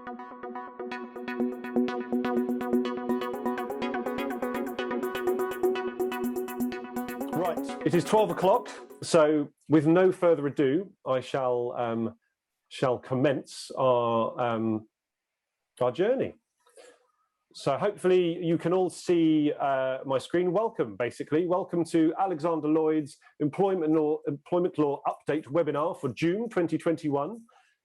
Right, it is 12 o'clock, so with no further ado, I shall commence our journey. So hopefully you can all see my screen. Welcome, basically. Welcome to Alexander Lloyd's Employment Law Update webinar for June 2021.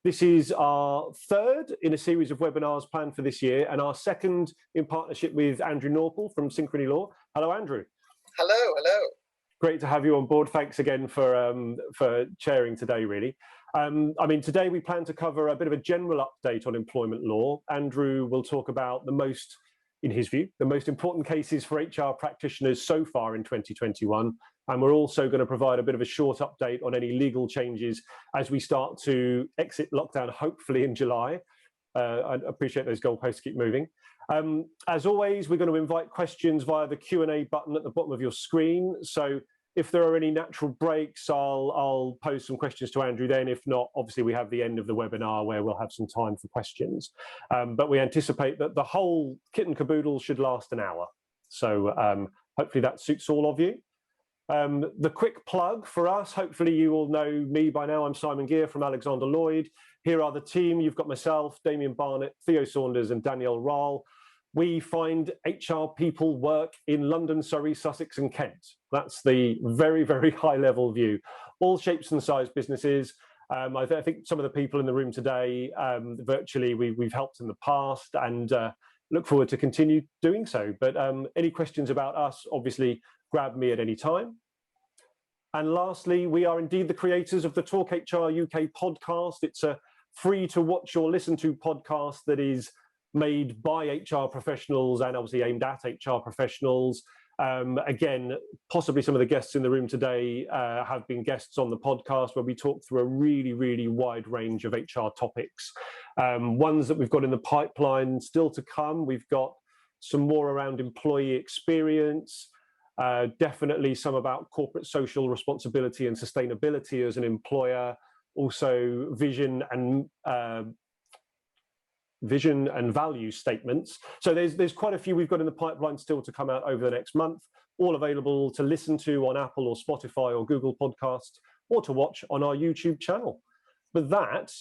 This is our third in a series of webinars planned for this year, and our second in partnership with Andrew Knorpel from Synchrony Law. Hello, Andrew. Hello, hello. Great to have you on board. Thanks again for chairing today, really. I mean, today we plan to cover a bit of a general update on employment law. Andrew will talk about the most, in his view, the most important cases for HR practitioners so far in 2021. And we're also going to provide a bit of a short update on any legal changes as we start to exit lockdown, hopefully in July. I appreciate those goalposts keep moving. As always, we're going to invite questions via the Q&A button at the bottom of your screen. So if there are any natural breaks, I'll pose some questions to Andrew then. If not, obviously we have the end of the webinar where we'll have some time for questions. But we anticipate that the whole kit and caboodle should last an hour. So hopefully that suits all of you. The quick plug for us, hopefully you all know me by now. I'm Simon Geere from Alexander Lloyd. Here are the team. You've got myself, Damien Barnett, Theo Saunders and Danielle Rahl. We find HR people work in London, Surrey, Sussex and Kent. That's the very, very high level view. All shapes and size businesses. I think some of the people in the room today, virtually, we've helped in the past and look forward to continue doing so. But any questions about us, obviously, grab me at any time. And lastly, we are indeed the creators of the Talk HR UK podcast. It's a free to watch or listen to podcast that is made by HR professionals and obviously aimed at HR professionals. Again, possibly some of the guests in the room today have been guests on the podcast where we talk through a really, really wide range of HR topics. Ones that we've got in the pipeline still to come. We've got some more around employee experience, definitely some about corporate social responsibility and sustainability as an employer, also vision and value statements. So there's quite a few we've got in the pipeline still to come out over the next month, all available to listen to on Apple or Spotify or Google Podcasts, or to watch on our YouTube channel. But that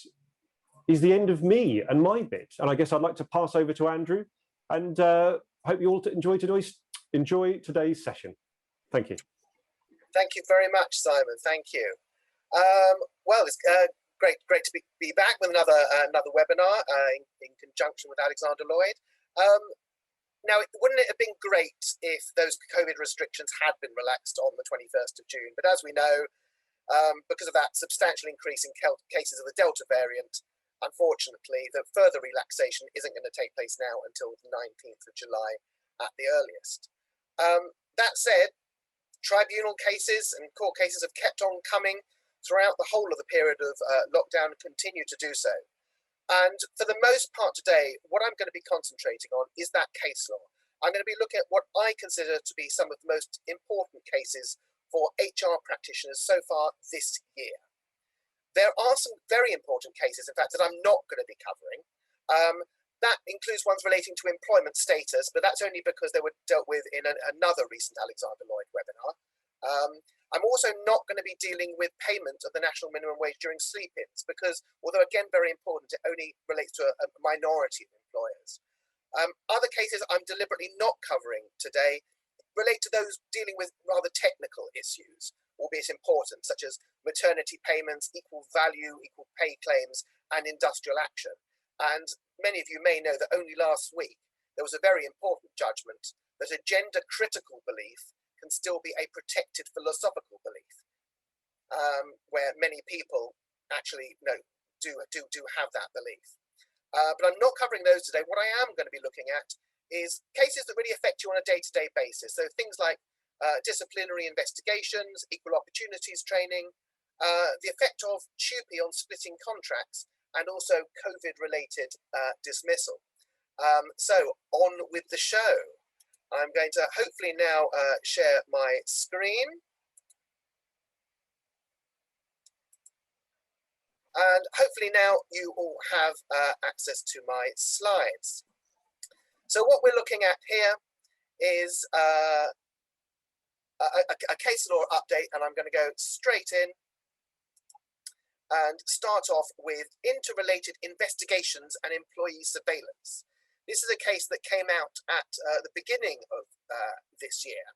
is the end of me and my bit. And I guess I'd like to pass over to Andrew and hope you all enjoy today's session. Thank you. Thank you very much, Simon. Thank you. Well, it's great to be back with another webinar in conjunction with Alexander Lloyd. Now, wouldn't it have been great if those COVID restrictions had been relaxed on the 21st of June? But as we know, because of that substantial increase in cases of the Delta variant, unfortunately, the further relaxation isn't going to take place now until the 19th of July at the earliest. That said, tribunal cases and court cases have kept on coming throughout the whole of the period of lockdown and continue to do so. And for the most part today, what I'm going to be concentrating on is that case law. I'm going to be looking at what I consider to be some of the most important cases for HR practitioners so far this year. There are some very important cases, in fact, that I'm not going to be covering. That includes ones relating to employment status, but that's only because they were dealt with in another recent Alexander Lloyd webinar. I'm also not going to be dealing with payment of the national minimum wage during sleep-ins because, although again very important, it only relates to a minority of employers. Other cases I'm deliberately not covering today relate to those dealing with rather technical issues, albeit important, such as maternity payments, equal value, equal pay claims, and industrial action. And many of you may know that only last week there was a very important judgment that a gender-critical belief can still be a protected philosophical belief, where many people actually do have that belief. But I'm not covering those today. What I am going to be looking at is cases that really affect you on a day-to-day basis. So things like disciplinary investigations, equal opportunities training, the effect of TUPE on splitting contracts, and also COVID-related dismissal. So on with the show. I'm going to hopefully now share my screen. And hopefully now you all have access to my slides. So what we're looking at here is a case law update, and I'm going to go straight in and start off with interrelated investigations and employee surveillance. This is a case that came out at the beginning of this year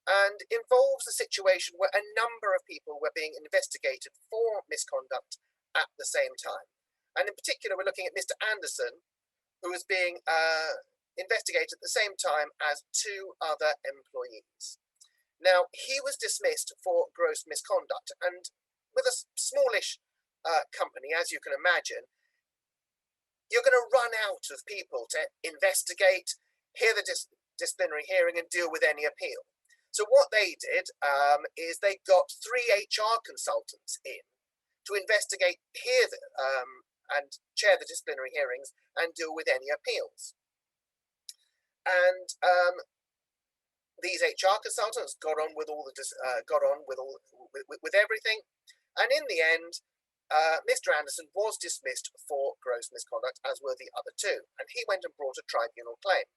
and involves a situation where a number of people were being investigated for misconduct at the same time. And in particular, we're looking at Mr. Anderson, who was being investigated at the same time as 2 other employees. Now, he was dismissed for gross misconduct, and with a smallish company, as you can imagine, you're going to run out of people to investigate, hear the disciplinary hearing, and deal with any appeal. So what they did is they got 3 HR consultants in to investigate, and chair the disciplinary hearings and deal with any appeals. And these HR consultants got on with with everything, and in the end, Mr. Anderson was dismissed for gross misconduct, as were the other 2, and he went and brought a tribunal claim.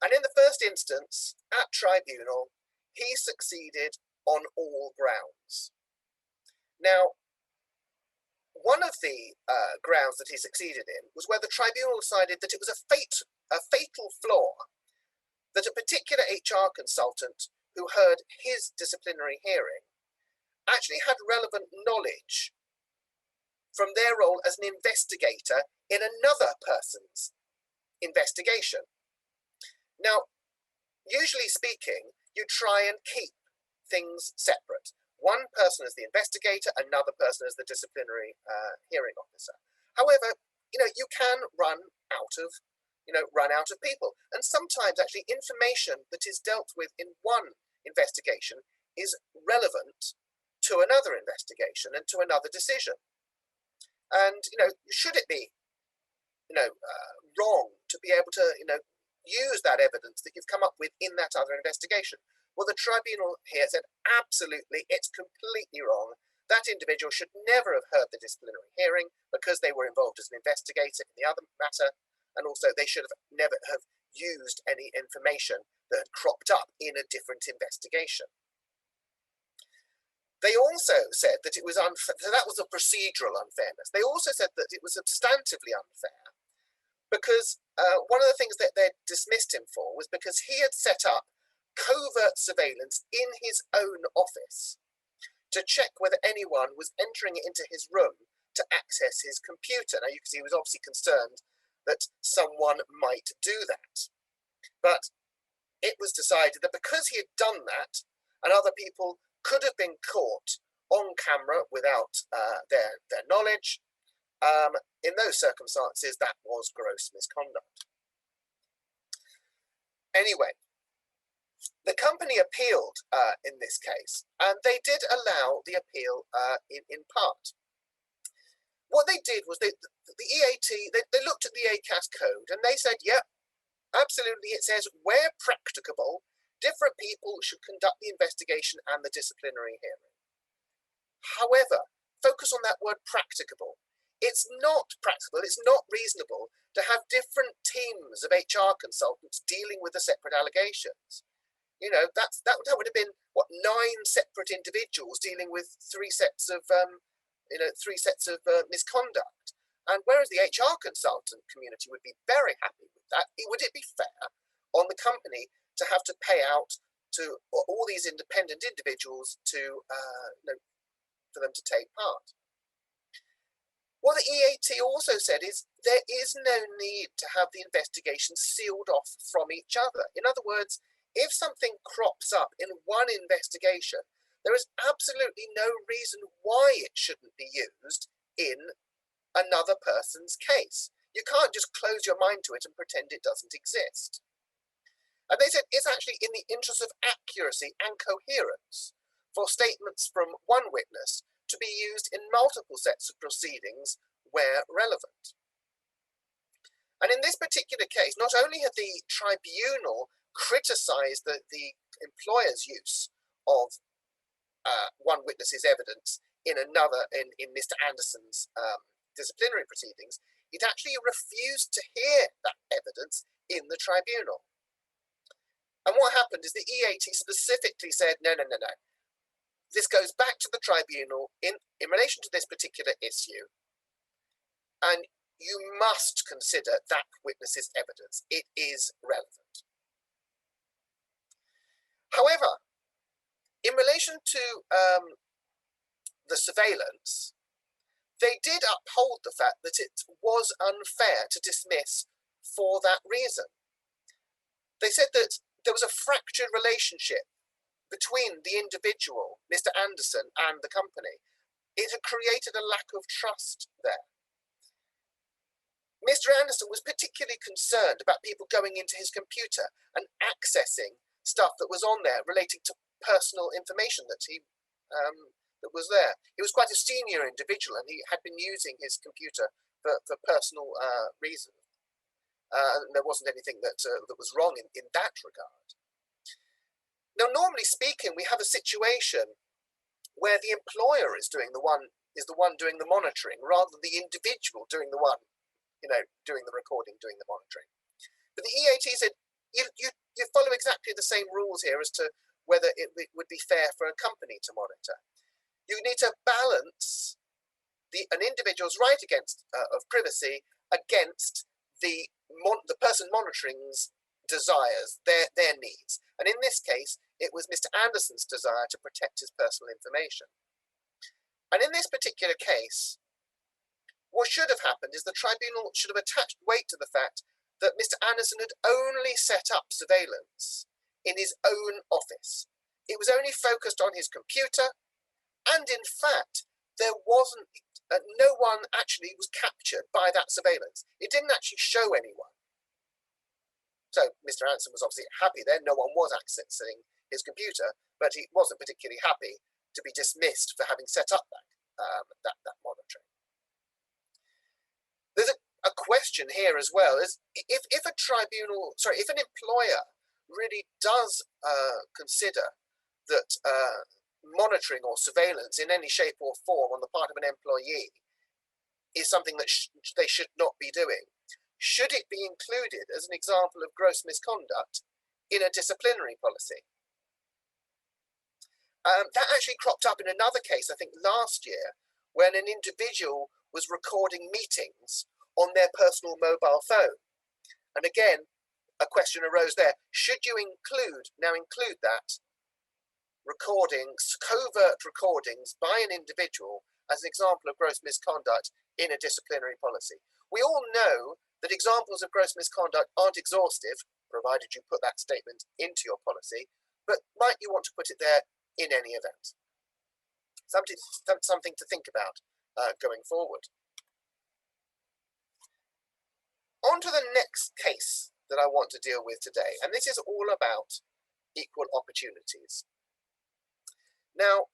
And in the first instance, at tribunal, he succeeded on all grounds. Now, one of the grounds that he succeeded in was where the tribunal decided that it was a fatal flaw that a particular HR consultant who heard his disciplinary hearing actually had relevant knowledge from their role as an investigator in another person's investigation. Now, usually speaking, you try and keep things separate. One person is the investigator, another person is the disciplinary hearing officer. However, you can run out of people. And sometimes actually information that is dealt with in one investigation is relevant to another investigation and to another decision. And, should it be, wrong to be able to, use that evidence that you've come up with in that other investigation? Well, the tribunal here said, absolutely, it's completely wrong. That individual should never have heard the disciplinary hearing because they were involved as an investigator in the other matter. And also they should have never have used any information that had cropped up in a different investigation. They also said that it was unfair, so that was a procedural unfairness. They also said that it was substantively unfair because one of the things that they dismissed him for was because he had set up covert surveillance in his own office to check whether anyone was entering into his room to access his computer. Now you can see he was obviously concerned that someone might do that. But it was decided that because he had done that and other people could have been caught on camera without their knowledge, in those circumstances, that was gross misconduct. Anyway, the company appealed in this case, and they did allow the appeal in part. What they did was the EAT, they looked at the ACAS code and they said, yep, absolutely, it says where practicable, different people should conduct the investigation and the disciplinary hearing. However, focus on that word practicable. It's not practical, it's not reasonable to have different teams of HR consultants dealing with the separate allegations. That would have been, 9 separate individuals dealing with 3 sets of misconduct. And whereas the HR consultant community would be very happy with that, would it be fair on the company to have to pay out to all these independent individuals for them to take part? What the EAT also said is there is no need to have the investigation sealed off from each other. In other words, if something crops up in one investigation, there is absolutely no reason why it shouldn't be used in another person's case. You can't just close your mind to it and pretend it doesn't exist. And they said it's actually in the interest of accuracy and coherence for statements from one witness to be used in multiple sets of proceedings where relevant. And in this particular case, not only had the tribunal criticised the employer's use of one witness's evidence in Mr. Anderson's disciplinary proceedings, it actually refused to hear that evidence in the tribunal. And what happened is the EAT specifically said, no. This goes back to the tribunal in relation to this particular issue, and you must consider that witness's evidence. It is relevant. However, in relation to the surveillance, they did uphold the fact that it was unfair to dismiss for that reason. They said that there was a fractured relationship between the individual, Mr. Anderson, and the company. It had created a lack of trust there. Mr. Anderson was particularly concerned about people going into his computer and accessing stuff that was on there relating to personal information that that was there. He was quite a senior individual, and he had been using his computer for personal reasons. And there wasn't anything that was wrong in that regard. Now, normally speaking, we have a situation where the employer is the one doing the monitoring, rather than the individual doing the one, doing the recording, doing the monitoring. But the EAT said you follow exactly the same rules here as to whether it would be fair for a company to monitor. You need to balance an individual's right of privacy against the person monitoring's desires, their needs. And in this case, it was Mr. Anderson's desire to protect his personal information. And in this particular case, what should have happened is the tribunal should have attached weight to the fact that Mr. Anderson had only set up surveillance in his own office. It was only focused on his computer, and in fact, there wasn't, no one actually was captured by that surveillance. It didn't actually show anyone. So Mr. Anderson was obviously happy then, no one was accessing his computer, but he wasn't particularly happy to be dismissed for having set up that monitoring. There's a question here as well, is if an employer really does consider that monitoring or surveillance in any shape or form on the part of an employee is something that they should not be doing, should it be included as an example of gross misconduct in a disciplinary policy? That actually cropped up in another case, I think last year, when an individual was recording meetings on their personal mobile phone. And again, a question arose there. Should you include that covert recordings by an individual as an example of gross misconduct in a disciplinary policy? We all know that examples of gross misconduct aren't exhaustive, provided you put that statement into your policy, but might you want to put it there in any event? Something to think about going forward. On to the next case that I want to deal with today, and this is all about equal opportunities. Now,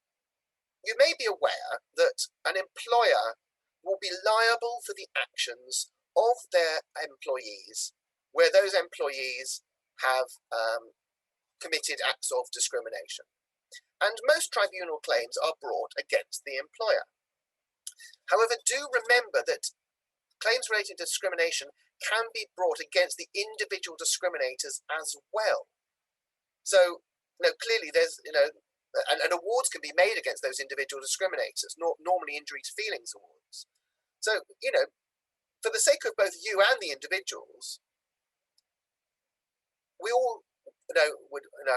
you may be aware that an employer will be liable for the actions of their employees where those employees have committed acts of discrimination. And most tribunal claims are brought against the employer. However, do remember that claims relating to discrimination can be brought against the individual discriminators as well. So, clearly there's, and awards can be made against those individual discriminators, normally injury to feelings awards. So, for the sake of both you and the individuals, we all would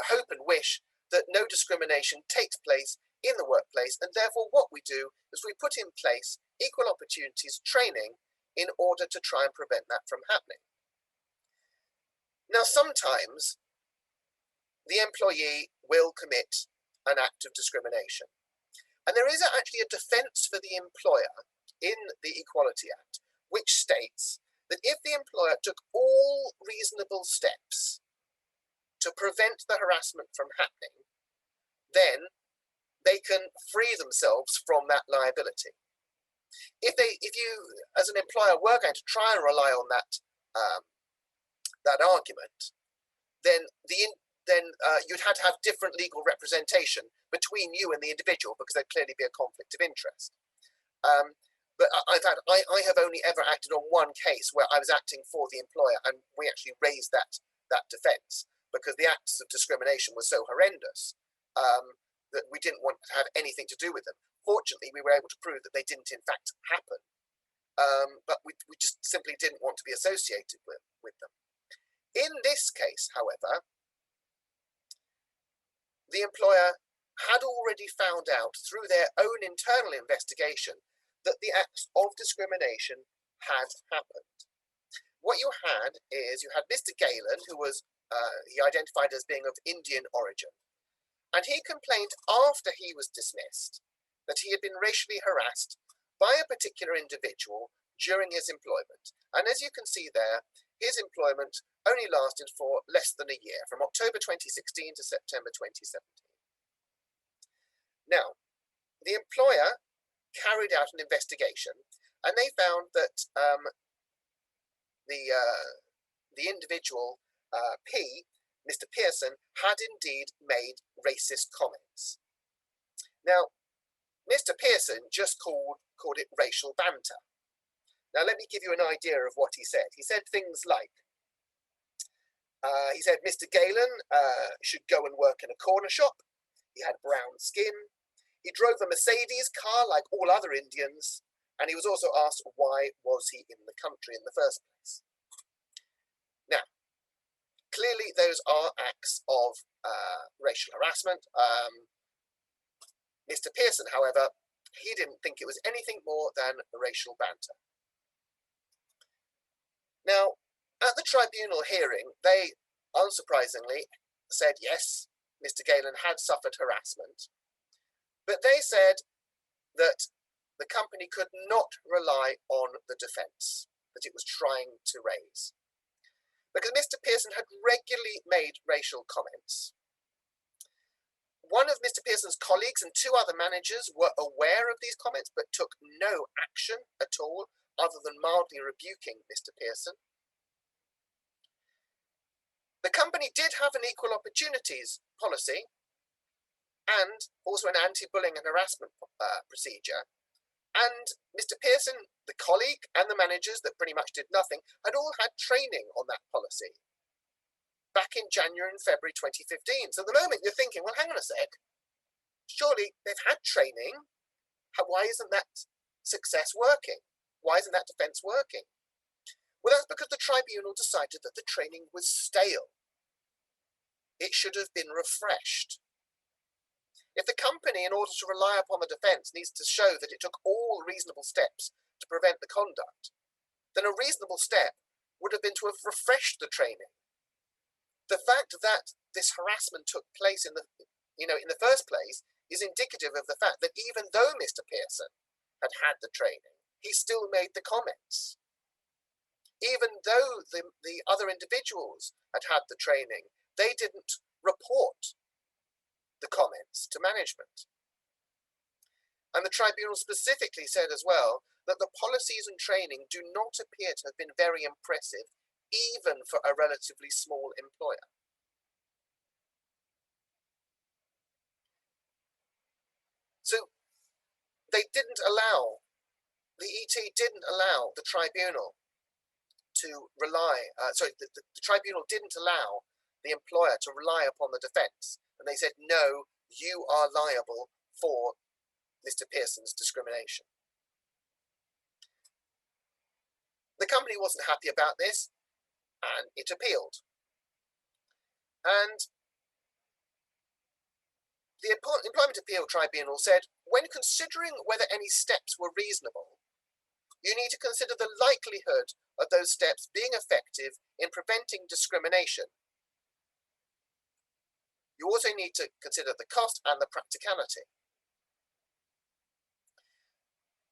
hope and wish that no discrimination takes place in the workplace, and therefore what we do is we put in place equal opportunities training in order to try and prevent that from happening. Now, sometimes the employee will commit an act of discrimination, and there is actually a defence for the employer in the Equality Act, which states that if the employer took all reasonable steps to prevent the harassment from happening, then they can free themselves from that liability. If you, as an employer, were going to try and rely on that argument, then then you'd have to have different legal representation between you and the individual, because there'd clearly be a conflict of interest. But I have only ever acted on one case where I was acting for the employer, and we actually raised that defence because the acts of discrimination were so horrendous that we didn't want to have anything to do with them. Fortunately, we were able to prove that they didn't in fact happen, but we just simply didn't want to be associated with them. In this case, however, the employer had already found out through their own internal investigation that the acts of discrimination had happened. What you had Mr. Galen, who was he identified as being of Indian origin, and he complained after he was dismissed that he had been racially harassed by a particular individual during his employment. And as you can see there, his employment only lasted for less than a year, from October 2016 to September 2017. Now, the employer carried out an investigation, and they found that the individual Mr. Pearson, had indeed made racist comments. Now, Mr. Pearson just called it racial banter. Now, let me give you an idea of what he said. He said things like, he said Mr. Galen should go and work in a corner shop. He had brown skin. He drove a Mercedes car like all other Indians, and he was also asked why was he in the country in the first place. Now, clearly those are acts of racial harassment. Mr. Pearson, however, he didn't think it was anything more than racial banter. Now, at the tribunal hearing, they, unsurprisingly, said yes, Mr. Galen had suffered harassment, but they said that the company could not rely on the defence that it was trying to raise, because Mr. Pearson had regularly made racial comments. One of Mr. Pearson's colleagues and two other managers were aware of these comments, but took no action at all, other than mildly rebuking Mr. Pearson. The company did have an equal opportunities policy, and also an anti-bullying and harassment procedure. And Mr. Pearson, the colleague, and the managers that pretty much did nothing, had all had training on that policy back in January and February 2015. So at the moment you're thinking, well, hang on a sec, surely they've had training. Why isn't that success working? Why isn't that defence working? Well, that's because the tribunal decided that the training was stale. It should have been refreshed. If the company, in order to rely upon the defence, needs to show that it took all reasonable steps to prevent the conduct, then a reasonable step would have been to have refreshed the training. The fact that this harassment took place in the first place is indicative of the fact that even though Mr. Pearson had had the training, he still made the comments. Even though the other individuals had had the training, they didn't report the comments to management. And the tribunal specifically said as well that the policies and training do not appear to have been very impressive, even for a relatively small employer. So they didn't allow, the ET didn't allow the tribunal to rely, the tribunal didn't allow the employer to rely upon the defence. And they said, no, you are liable for Mr. Pearson's discrimination. The company wasn't happy about this, and it appealed. And the Employment Appeal Tribunal said, when considering whether any steps were reasonable, you need to consider the likelihood of those steps being effective in preventing discrimination. You also need to consider the cost and the practicality.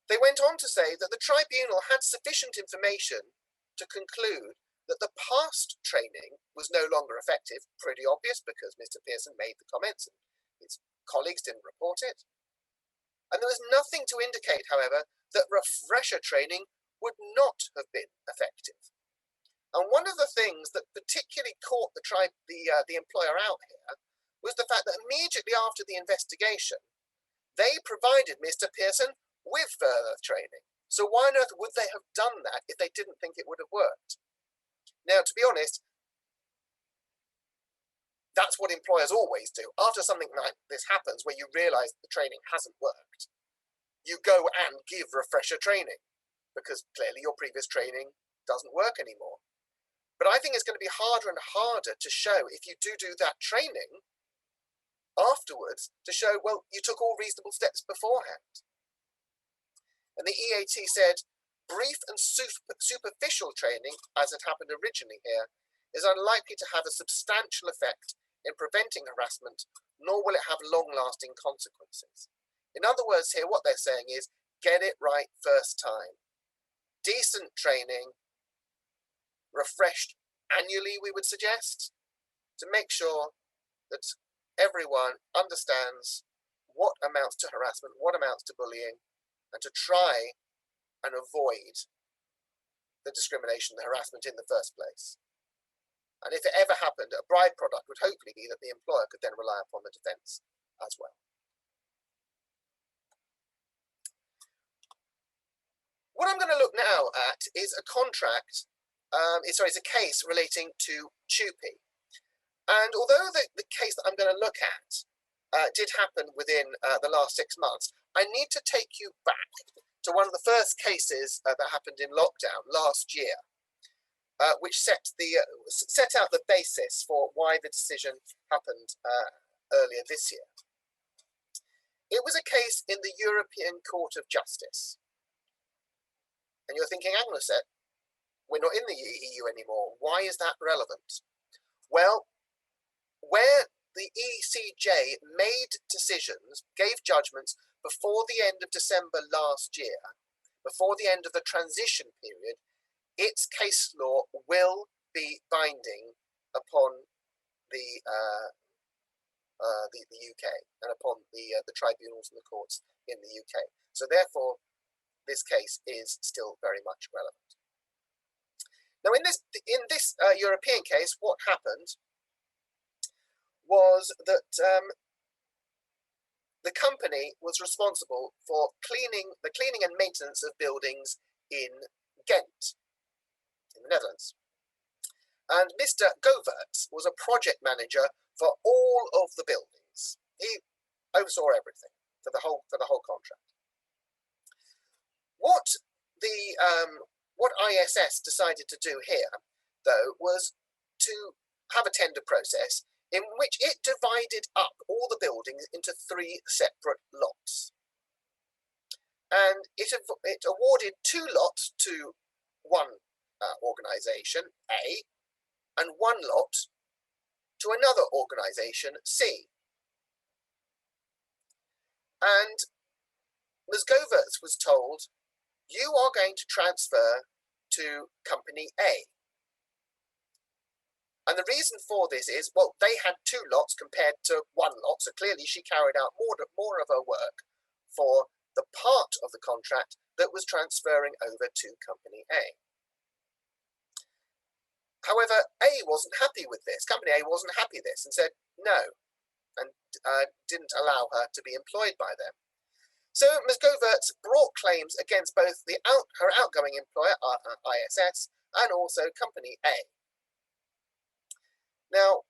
They went on to say that the tribunal had sufficient information to conclude that the past training was no longer effective, pretty obvious because Mr. Pearson made the comments and his colleagues didn't report it. And there was nothing to indicate, however, that refresher training would not have been effective. And one of the things that particularly caught the employer out here was the fact that immediately after the investigation, they provided Mr. Pearson with further training. So why on earth would they have done that if they didn't think it would have worked? Now, to be honest, that's what employers always do. After something like this happens, where you realise the training hasn't worked, you go and give refresher training because clearly your previous training doesn't work anymore. But I think it's going to be harder and harder to show, if you do that training afterwards, to show, well, you took all reasonable steps beforehand. And the EAT said, brief and superficial training, as it happened originally here, is unlikely to have a substantial effect in preventing harassment, nor will it have long-lasting consequences. In other words here, what they're saying is, get it right first time. Decent training, refreshed annually, we would suggest, to make sure that everyone understands what amounts to harassment, what amounts to bullying, and to try and avoid the discrimination, the harassment in the first place. And if it ever happened, a bride product would hopefully be that the employer could then rely upon the defence as well. What I'm going to look now at is a contract, it's a case relating to TUPE. And although the case that I'm going to look at did happen within the last 6 months, I need to take you back to one of the first cases that happened in lockdown last year, which set out the basis for why the decision happened earlier this year. It was a case in the European Court of Justice. And you're thinking, hang on a sec, we're not in the EU anymore. Why is that relevant? Well, where the ECJ made decisions, gave judgments before the end of December last year, before the end of the transition period, its case law will be binding upon the UK and upon the tribunals and the courts in the UK. So therefore, this case is still very much relevant. Now, in this European case, what happened was that the company was responsible for the cleaning and maintenance of buildings in Ghent, in the Netherlands. And Mr. Govertz was a project manager for all of the buildings. He oversaw everything for the whole contract. What ISS decided to do here, though, was to have a tender process in which it divided up all the buildings into 3 separate lots. And it awarded 2 lots to one organisation, A, and 1 lot to another organisation, C. And Ms. Govertz was told, you are going to transfer to company A. And the reason for this is, well, they had 2 lots compared to 1 lot, so clearly she carried out more of her work for the part of the contract that was transferring over to company A. However, A wasn't happy with this. Company A wasn't happy with this and said no, and didn't allow her to be employed by them. So Ms. Govertz brought claims against both her outgoing employer, ISS, and also company A. Now,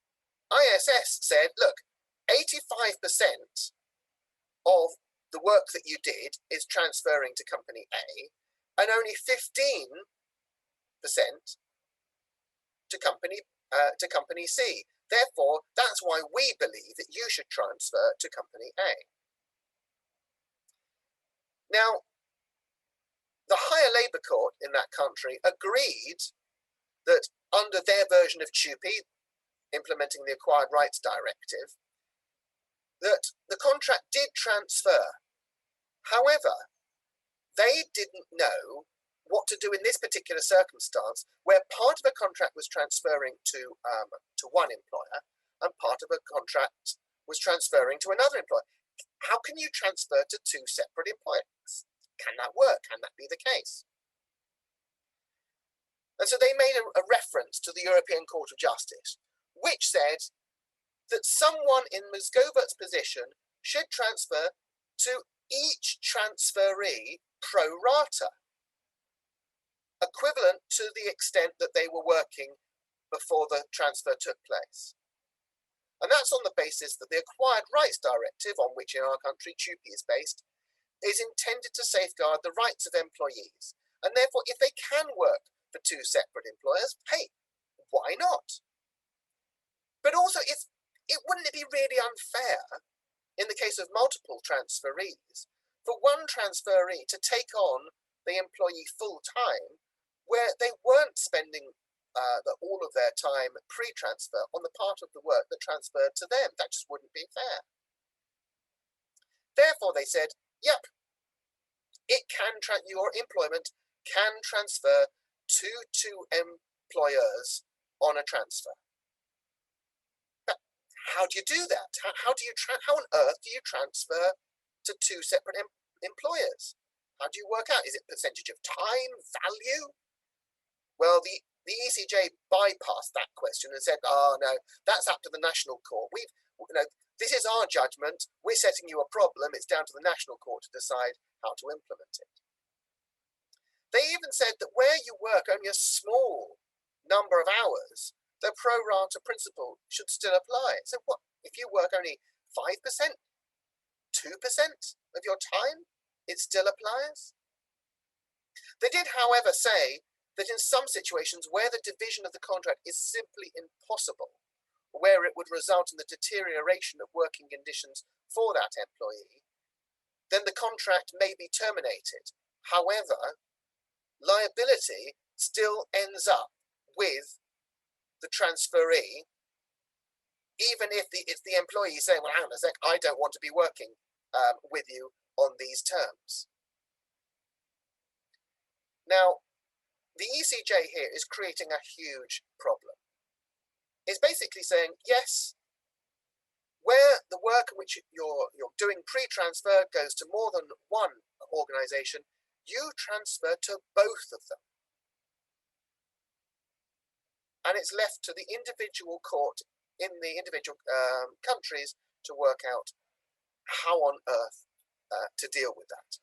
ISS said, look, 85% of the work that you did is transferring to company A, and only 15% to company C. Therefore, that's why we believe that you should transfer to company A. Now, the higher labour court in that country agreed that under their version of TUPE, implementing the Acquired Rights Directive, that the contract did transfer. However, they didn't know what to do in this particular circumstance, where part of a contract was transferring to one employer and part of a contract was transferring to another employer. How can you transfer to 2 separate employers? Can that work? Can that be the case? And so they made a reference to the European Court of Justice, which said that someone in Ms. Govert's position should transfer to each transferee pro rata, equivalent to the extent that they were working before the transfer took place. And that's on the basis that the Acquired Rights Directive, on which in our country TUPE is based, is intended to safeguard the rights of employees. And therefore, if they can work for two separate employers, hey, why not? But also, wouldn't it be really unfair, in the case of multiple transferees, for one transferee to take on the employee full-time, where they weren't spending all of their time pre-transfer on the part of the work that transferred to them? That just wouldn't be fair. Therefore, they said, yep, your employment can transfer to two employers on a transfer. But how do you do that? How on earth do you transfer to two separate employers? How do you work out? Is it percentage of time, value? Well, the ECJ bypassed that question and said, oh no, that's up to the national court. This is our judgment. We're setting you a problem. It's down to the national court to decide how to implement it. They even said that where you work only a small number of hours, the pro rata principle should still apply. So what, if you work only 5%, 2% of your time, it still applies? They did, however, say that in some situations where the division of the contract is simply impossible, where it would result in the deterioration of working conditions for that employee, then the contract may be terminated. However, liability still ends up with the transferee, even if the employee is saying, well, hang on a sec, I don't want to be working with you on these terms. Now, the ECJ here is creating a huge problem. It's basically saying, yes, where the work which you're doing pre-transfer goes to more than one organisation, you transfer to both of them. And it's left to the individual court in the individual countries to work out how on earth to deal with that.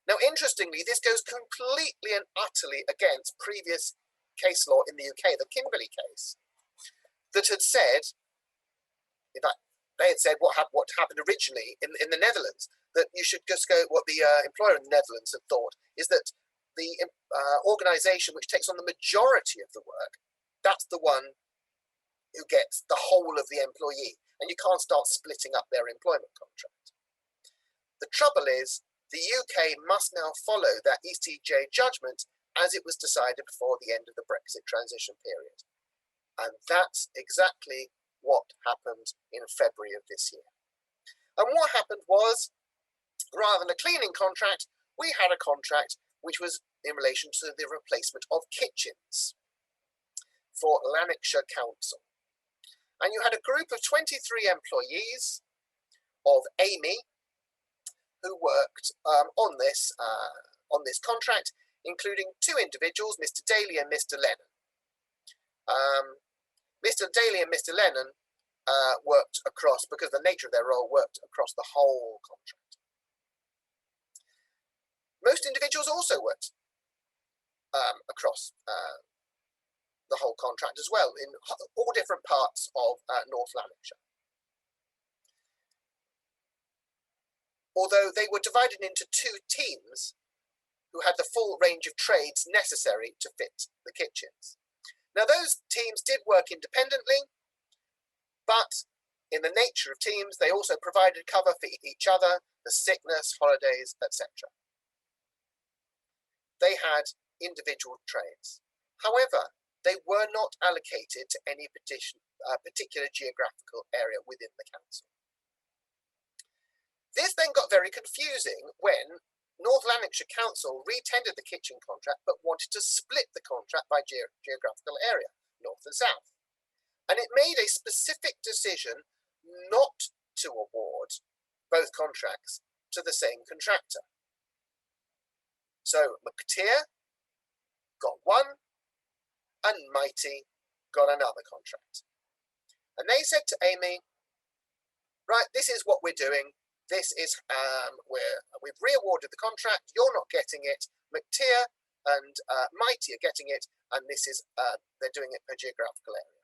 Now, interestingly, this goes completely and utterly against previous case law in the UK, the Kimberley case, that had said, in fact, they had said what happened originally in the Netherlands, that you should just go, what the employer in the Netherlands had thought, is that the organisation which takes on the majority of the work, that's the one who gets the whole of the employee, and you can't start splitting up their employment contract. The trouble is, the UK must now follow that ECJ judgment as it was decided before the end of the Brexit transition period. And that's exactly what happened in February of this year. And what happened was, rather than a cleaning contract, we had a contract which was in relation to the replacement of kitchens for Lanarkshire Council. And you had a group of 23 employees of Amy who worked on this contract, including two individuals, Mr. Daly and Mr. Lennon. Mr. Daly and Mr. Lennon worked across, because of the nature of their role, worked across the whole contract. Most individuals also worked across the whole contract as well, in all different parts of North Lanarkshire. Although they were divided into two teams who had the full range of trades necessary to fit the kitchens. Now, those teams did work independently, but in the nature of teams, they also provided cover for each other, the sickness, holidays, etc. They had individual trades. However, they were not allocated to any particular geographical area within the council. This then got very confusing when North Lanarkshire Council re-tendered the kitchen contract but wanted to split the contract by geographical area, north and south. And it made a specific decision not to award both contracts to the same contractor. So McTeer got one and Mighty got another contract. And they said to Amy, right, this is what we're doing. This is, we've re-awarded the contract. You're not getting it. McTeer and Mighty are getting it. And this is, they're doing it per geographical area.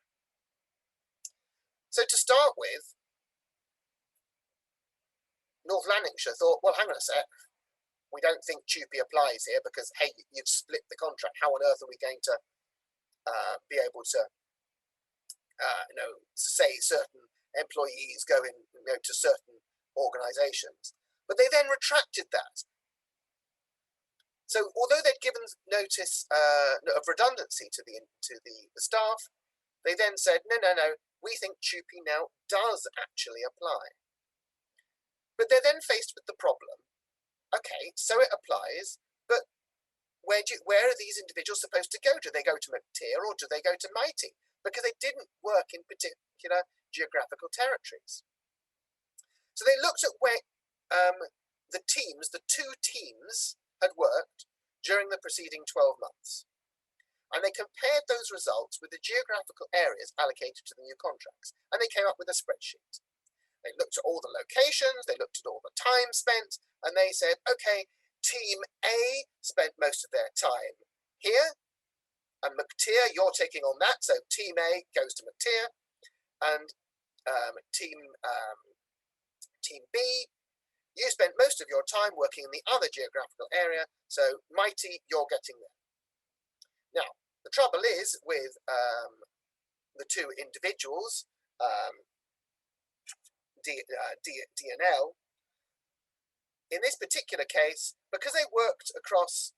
So to start with, North Lanarkshire thought, well, hang on a sec. We don't think TUPE applies here because, hey, you've split the contract. How on earth are we going to be able to, say certain employees go in, to certain organisations? But they then retracted that. So although they'd given notice of redundancy to the staff, they then said, no, we think TUPE now does actually apply. But they're then faced with the problem. Okay, so it applies, but where are these individuals supposed to go? Do they go to McTeer or do they go to Mighty? Because they didn't work in particular geographical territories. So they looked at where the two teams had worked during the preceding 12 months. And they compared those results with the geographical areas allocated to the new contracts. And they came up with a spreadsheet. They looked at all the locations, they looked at all the time spent, and they said, okay, Team A spent most of their time here, and McTeer, you're taking on that, so Team A goes to McTeer, and Team B, you spent most of your time working in the other geographical area, so Mighty, you're getting there. Now, the trouble is with the two individuals, D&L, in this particular case, because they worked across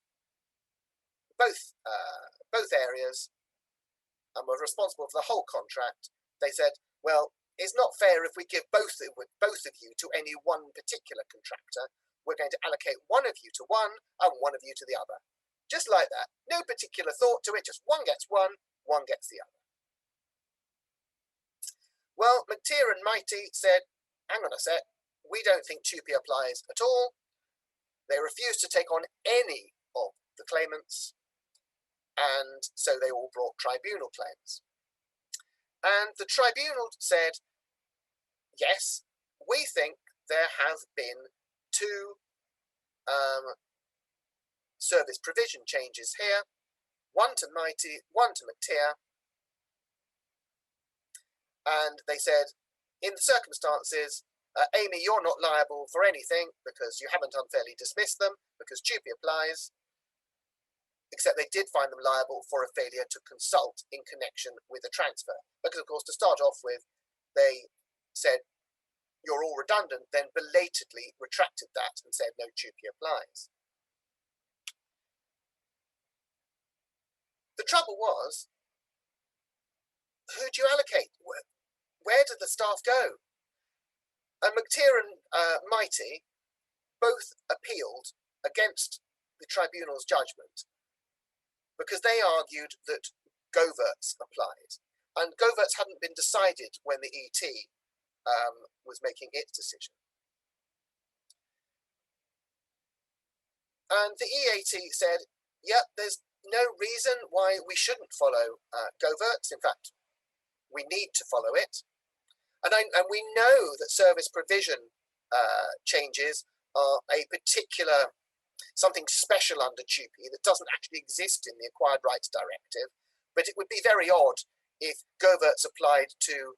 both areas and were responsible for the whole contract, they said, well, it's not fair if we give both of you to any one particular contractor. We're going to allocate one of you to one and one of you to the other. Just like that. No particular thought to it, just one gets one gets the other. Well, McTeer and Mighty said, hang on a sec, we don't think TUPE applies at all. They refused to take on any of the claimants, and so they all brought tribunal claims. And the tribunal said, yes, we think there have been two service provision changes here, one to Mighty, one to McTeer, and they said, in the circumstances, Amy, you're not liable for anything because you haven't unfairly dismissed them, because TUPE applies, except they did find them liable for a failure to consult in connection with a transfer. Because, of course, to start off with, they said, you're all redundant, then belatedly retracted that and said, no, TUPE applies. The trouble was, who do you allocate? Where did the staff go? And McTeer and Mighty both appealed against the tribunal's judgment because they argued that Goverts applied. And Goverts hadn't been decided when the ET was making its decision. And the EAT said, yeah, there's no reason why we shouldn't follow Goverts. In fact, we need to follow it. And we know that service provision changes are a particular, something special under TUPE that doesn't actually exist in the Acquired Rights Directive. But it would be very odd if Goverts applied to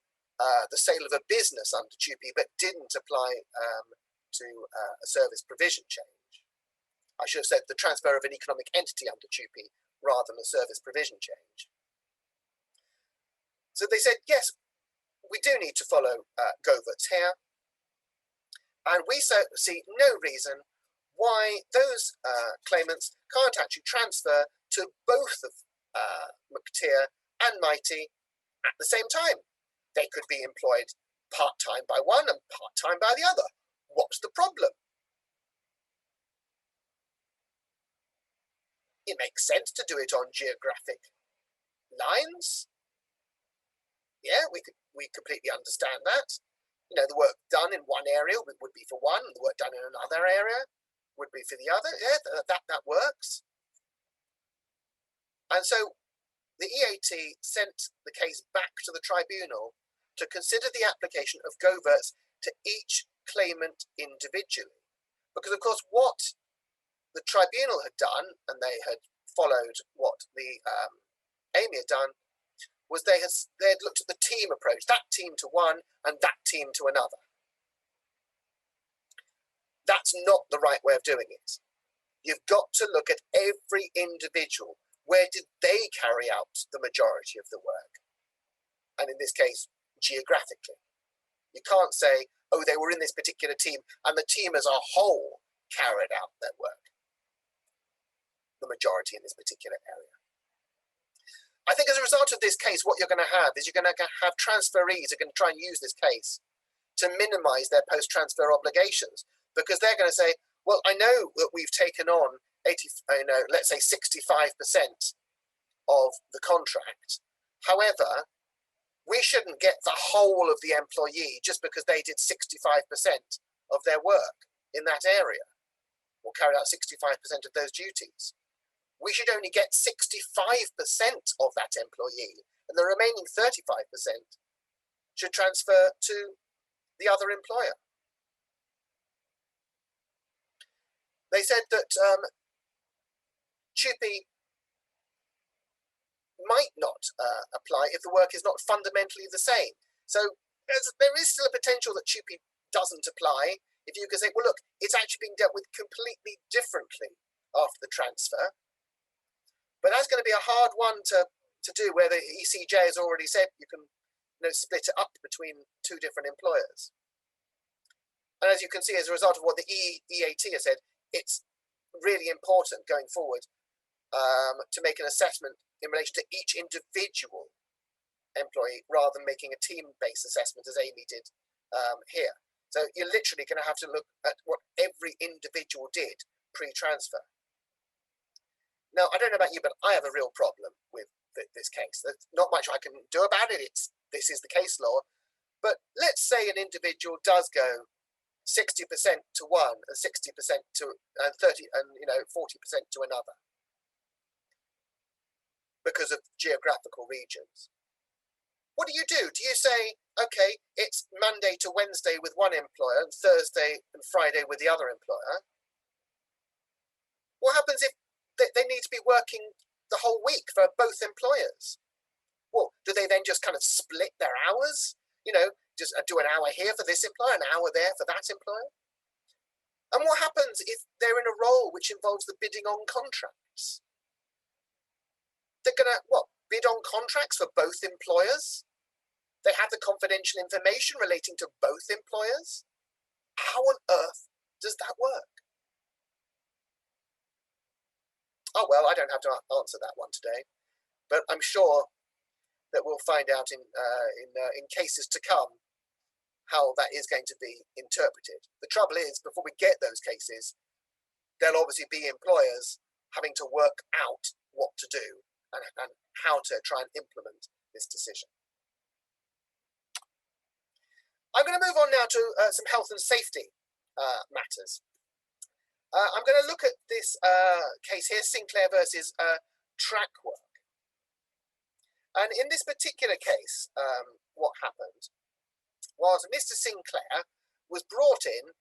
the sale of a business under TUPE, but didn't apply to a service provision change. I should have said the transfer of an economic entity under TUPE rather than a service provision change. So they said, yes, we do need to follow Goverts here, and we see no reason why those claimants can't actually transfer to both of McTeer and Mighty at the same time. They could be employed part-time by one and part-time by the other. What's the problem? It makes sense to do it on geographic lines. Yeah, we completely understand that. You know, the work done in one area would be for one, and the work done in another area would be for the other. Yeah, that works. And so the EAT sent the case back to the tribunal to consider the application of goverts to each claimant individually. Because, of course, what the tribunal had done, and they had followed what the AMI had done, was they had looked at the team approach, that team to one and that team to another. That's not the right way of doing it. You've got to look at every individual. Where did they carry out the majority of the work? And in this case, geographically. You can't say, oh, they were in this particular team and the team as a whole carried out their work. The majority in this particular area. I think as a result of this case, what you're going to have is you're going to have transferees who are going to try and use this case to minimize their post-transfer obligations, because they're going to say, well, I know that we've taken on 80, let's say 65% of the contract. However, we shouldn't get the whole of the employee just because they did 65% of their work in that area or carried out 65% of those duties. We should only get 65% of that employee, and the remaining 35% should transfer to the other employer. They said that TUPE might not apply if the work is not fundamentally the same. So there is still a potential that TUPE doesn't apply if you can say, well, look, it's actually being dealt with completely differently after the transfer. But that's going to be a hard one to do, where the ECJ has already said you can split it up between two different employers. And as you can see, as a result of what the EAT has said, it's really important going forward to make an assessment in relation to each individual employee rather than making a team-based assessment as Amy did here. So you're literally going to have to look at what every individual did pre-transfer. Now, I don't know about you, but I have a real problem with this case. There's not much I can do about it. This is the case law. But let's say an individual does go 60% to one and 60% to 30 and 40% to another because of geographical regions. What do? Do you say, okay, it's Monday to Wednesday with one employer and Thursday and Friday with the other employer? What happens if they need to be working the whole week for both employers? Well, do they then just kind of split their hours? Just do an hour here for this employer, an hour there for that employer? And what happens if they're in a role which involves the bidding on contracts? They're going to, bid on contracts for both employers? They have the confidential information relating to both employers? How on earth does that work? Oh, well, I don't have to answer that one today, but I'm sure that we'll find out in cases to come how that is going to be interpreted. The trouble is, before we get those cases, there'll obviously be employers having to work out what to do and how to try and implement this decision. I'm going to move on now to some health and safety matters. I'm going to look at this case here, Sinclair versus Trackwork. And in this particular case, what happened was Mr. Sinclair was brought in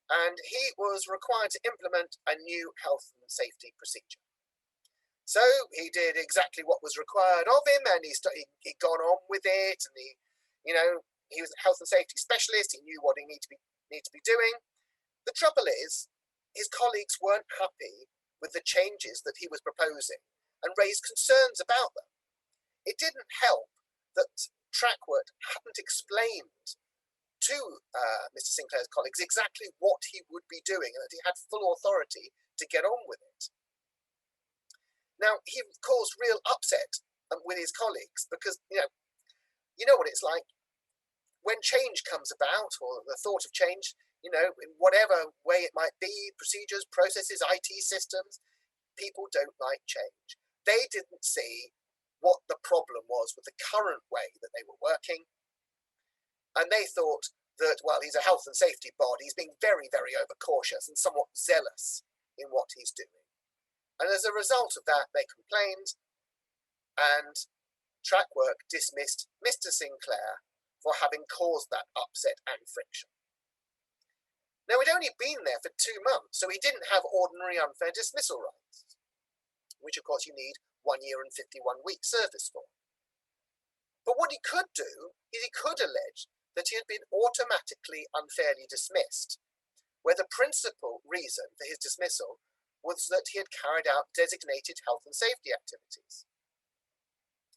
and he was required to implement a new health and safety procedure. So he did exactly what was required of him, and he'd gone on with it, and he was a health and safety specialist. He knew what he needed to be doing. The trouble is, his colleagues weren't happy with the changes that he was proposing and raised concerns about them. It didn't help that Trackwork hadn't explained to Mr. Sinclair's colleagues exactly what he would be doing and that he had full authority to get on with it. Now, he caused real upset with his colleagues because, you know what it's like. When change comes about, or the thought of change, in whatever way it might be, procedures, processes, IT systems, people don't like change. They didn't see what the problem was with the current way that they were working. And they thought that, well, he's a health and safety body, he's being very, very overcautious and somewhat zealous in what he's doing. And as a result of that, they complained. and Trackwork dismissed Mr. Sinclair for having caused that upset and friction. Now, he'd only been there for 2 months, so he didn't have ordinary unfair dismissal rights, which of course you need 1 year and 51 weeks service for. But what he could do is he could allege that he had been automatically unfairly dismissed, where the principal reason for his dismissal was that he had carried out designated health and safety activities.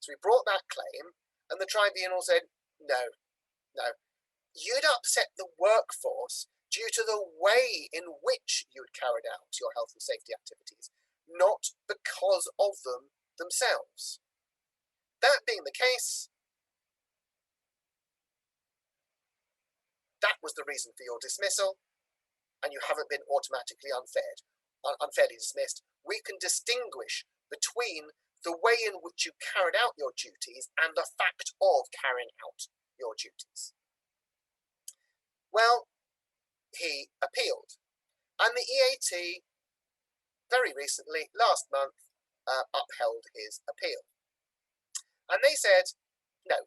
So he brought that claim, and the tribunal said, no, you'd upset the workforce due to the way in which you'd carried out your health and safety activities, not because of them themselves. That being the case, that was the reason for your dismissal, and you haven't been automatically unfairly dismissed. We can distinguish between the way in which you carried out your duties and the fact of carrying out your duties. Well, he appealed, and the EAT very recently, last month, upheld his appeal. And they said, no,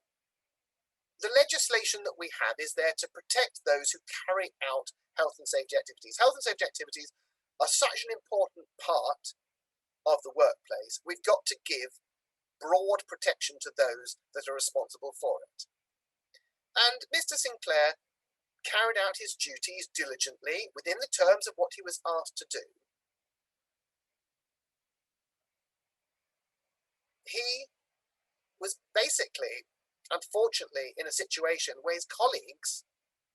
the legislation that we have is there to protect those who carry out health and safety activities. Health and safety activities are such an important part of the workplace. We've got to give broad protection to those that are responsible for it. And Mr. Sinclair carried out his duties diligently within the terms of what he was asked to do. He was basically, unfortunately, in a situation where his colleagues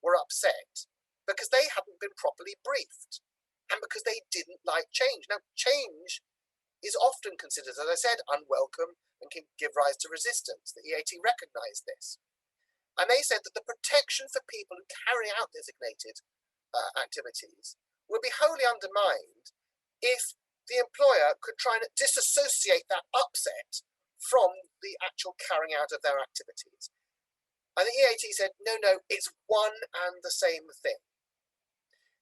were upset because they hadn't been properly briefed and because they didn't like change. Now, change is often considered, as I said, unwelcome and can give rise to resistance. The EAT recognised this. And they said that the protection for people who carry out designated activities would be wholly undermined if the employer could try and disassociate that upset from the actual carrying out of their activities. And the EAT said, no, it's one and the same thing.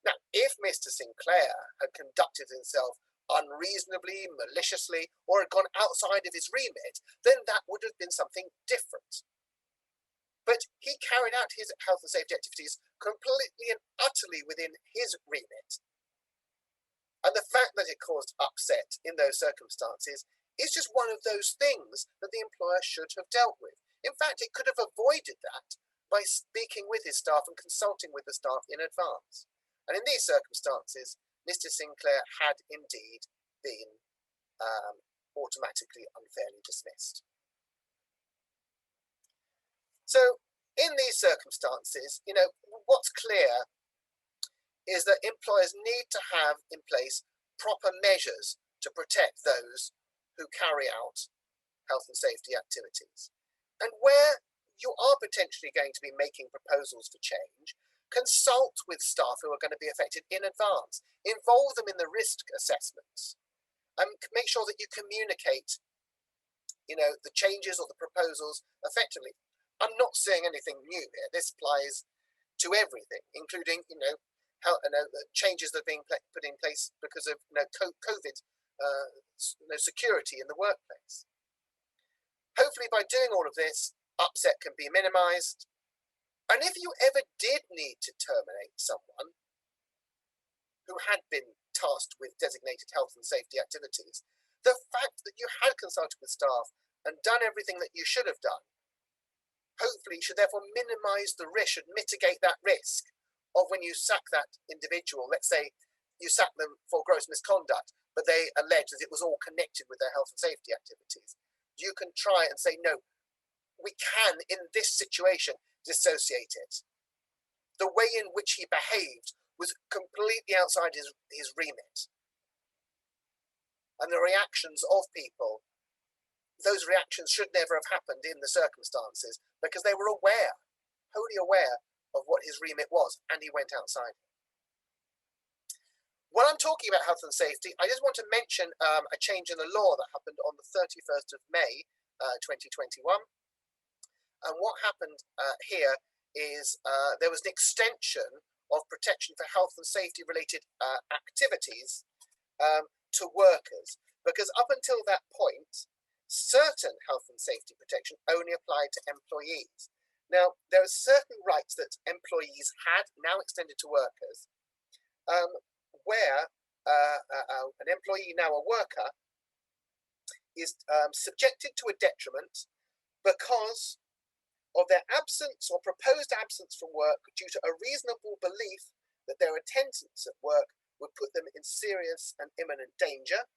Now, if Mr. Sinclair had conducted himself unreasonably, maliciously, or had gone outside of his remit, then that would have been something different. But he carried out his health and safety activities completely and utterly within his remit. And the fact that it caused upset in those circumstances is just one of those things that the employer should have dealt with. In fact, it could have avoided that by speaking with his staff and consulting with the staff in advance. And in these circumstances, Mr. Sinclair had indeed been automatically unfairly dismissed. So in these circumstances, what's clear is that employers need to have in place proper measures to protect those who carry out health and safety activities. And where you are potentially going to be making proposals for change, consult with staff who are going to be affected in advance. Involve them in the risk assessments. And make sure that you communicate, the changes or the proposals effectively. I'm not saying anything new here. This applies to everything, including, changes that are being put in place because of COVID, security in the workplace. Hopefully, by doing all of this, upset can be minimised. And if you ever did need to terminate someone who had been tasked with designated health and safety activities, the fact that you had consulted with staff and done everything that you should have done, hopefully should therefore minimise the risk, should mitigate that risk of when you sack that individual. Let's say you sack them for gross misconduct, but they allege that it was all connected with their health and safety activities. You can try and say, no, we can, in this situation, dissociate it. The way in which he behaved was completely outside his remit. And the reactions of people, those reactions should never have happened in the circumstances because they were aware, wholly aware of what his remit was, and he went outside. When I'm talking about health and safety, I just want to mention a change in the law that happened on the 31st of May, 2021. And what happened here is there was an extension of protection for health and safety related activities to workers. Because up until that point, certain health and safety protection only applied to employees. Now, there are certain rights that employees had, now extended to workers, where an employee, now a worker, is subjected to a detriment because of their absence or proposed absence from work due to a reasonable belief that their attendance at work would put them in serious and imminent danger,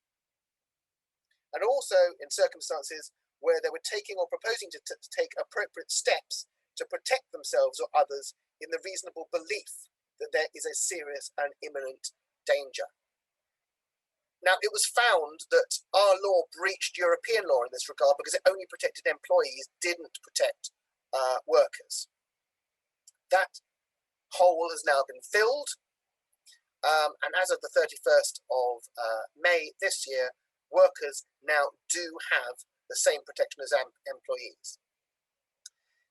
and also in circumstances where they were taking or proposing to take appropriate steps to protect themselves or others in the reasonable belief that there is a serious and imminent danger. Now, it was found that our law breached European law in this regard because it only protected employees, didn't protect workers. That hole has now been filled, and as of the 31st of May this year, workers now do have the same protection as employees.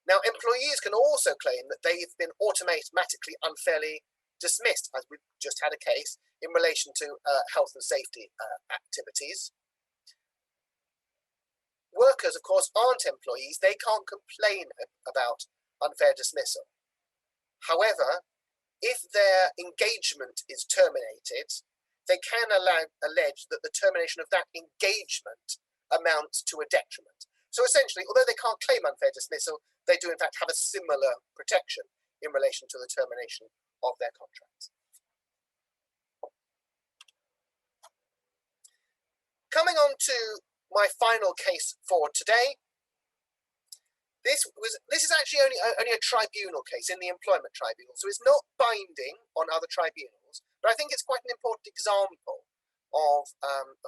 Now, employees can also claim that they've been automatically unfairly dismissed, as we've just had a case in relation to health and safety activities. Workers, of course, aren't employees. They can't complain about unfair dismissal. However, if their engagement is terminated, they can allege that the termination of that engagement amounts to a detriment. So essentially, although they can't claim unfair dismissal, they do in fact have a similar protection in relation to the termination of their contracts. Coming on to my final case for today. This is actually only a tribunal case in the employment tribunal, so it's not binding on other tribunals, but I think it's quite an important example of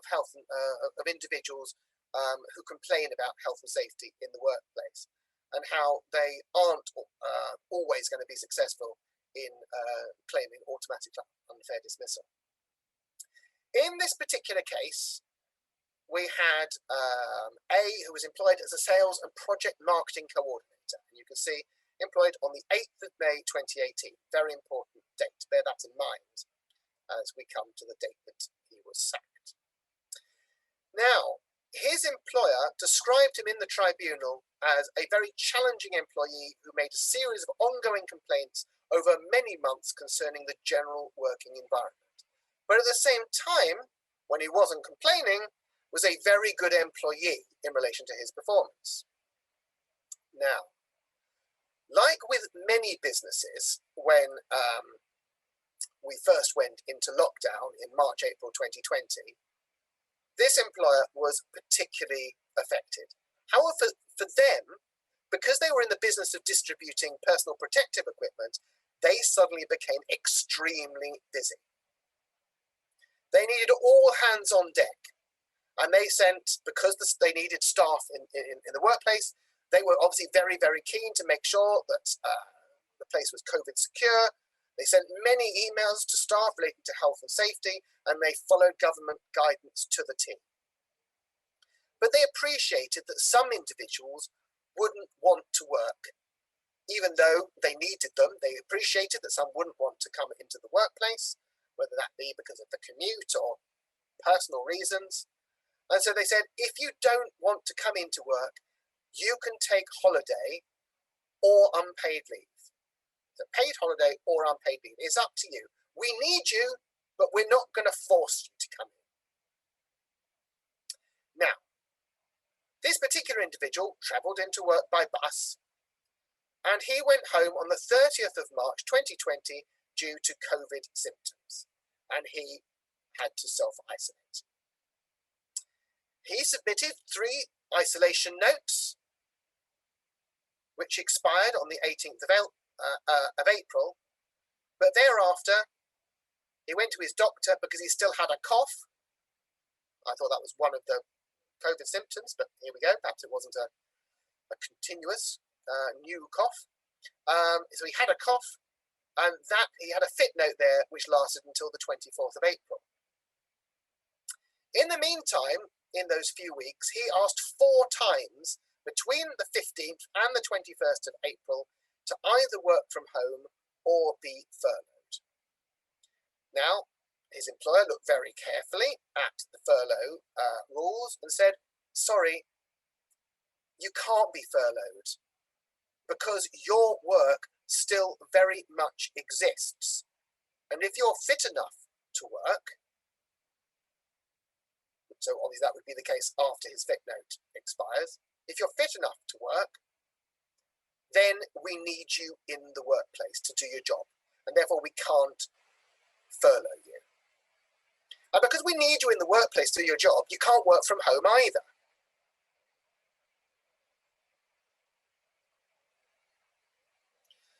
health of individuals who complain about health and safety in the workplace, and how they aren't always going to be successful in claiming automatic unfair dismissal. In this particular case, we had A, who was employed as a sales and project marketing coordinator, and you can see employed on the 8th of May 2018. Very important date, bear that in mind as we come to the date that he was sacked. Now, his employer described him in the tribunal as a very challenging employee who made a series of ongoing complaints over many months concerning the general working environment. But at the same time, when he wasn't complaining, was a very good employee in relation to his performance. Now, like with many businesses, when we first went into lockdown in March, April 2020, this employer was particularly affected. However, for them, because they were in the business of distributing personal protective equipment, they suddenly became extremely busy. They needed all hands on deck, and they sent, because they needed staff in the workplace, they were obviously very, very keen to make sure that the place was COVID secure. They sent many emails to staff relating to health and safety, and they followed government guidance to the T. But they appreciated that some individuals wouldn't want to work. Even though they needed them, they appreciated that some wouldn't want to come into the workplace, whether that be because of the commute or personal reasons. And so they said, if you don't want to come into work, you can take holiday or unpaid leave. So paid holiday or unpaid leave. It's up to you. We need you, but we're not going to force you to come in. Now, this particular individual travelled into work by bus, and he went home on the 30th of March 2020 due to COVID symptoms, and he had to self-isolate. He submitted 3 isolation notes, which expired on the 18th of April, but thereafter he went to his doctor because he still had a cough. I thought that was one of the COVID symptoms, but here we go. Perhaps it wasn't a continuous new cough. So he had a cough, and that he had a fit note there which lasted until the 24th of April. In the meantime, in those few weeks, he asked 4 times between the 15th and the 21st of April to either work from home or be furloughed. Now, his employer looked very carefully at the furlough rules and said, sorry, you can't be furloughed because your work still very much exists. And if you're fit enough to work, so obviously that would be the case after his fit note expires, if you're fit enough to work, then we need you in the workplace to do your job. And therefore we can't furlough you. And because we need you in the workplace to do your job, you can't work from home either.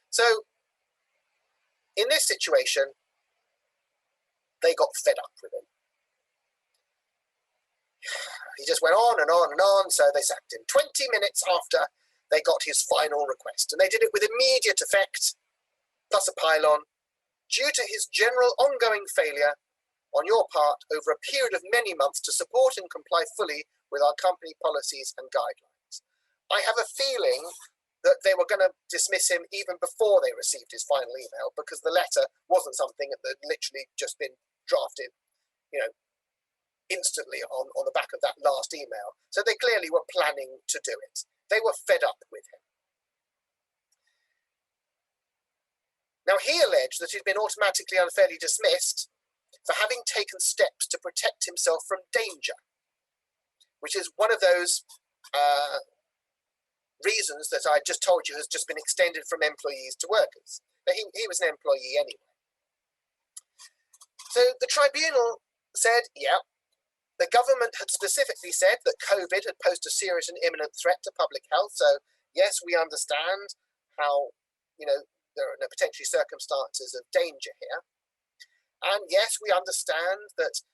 So in this situation, they got fed up with him. He just went on and on and on, so they sacked him 20 minutes after they got his final request. And they did it with immediate effect, plus a pile-on, due to his general ongoing failure on your part over a period of many months to support and comply fully with our company policies and guidelines. I have a feeling that they were going to dismiss him even before they received his final email, because the letter wasn't something that had literally just been drafted, instantly on the back of that last email. So they clearly were planning to do it. They were fed up with him. Now, he alleged that he'd been automatically unfairly dismissed for having taken steps to protect himself from danger, which is one of those reasons that I just told you has just been extended from employees to workers. But he was an employee anyway. So the tribunal said, yeah, the government had specifically said that COVID had posed a serious and imminent threat to public health. So yes, we understand how, there are potentially circumstances of danger here. And yes, we understand that,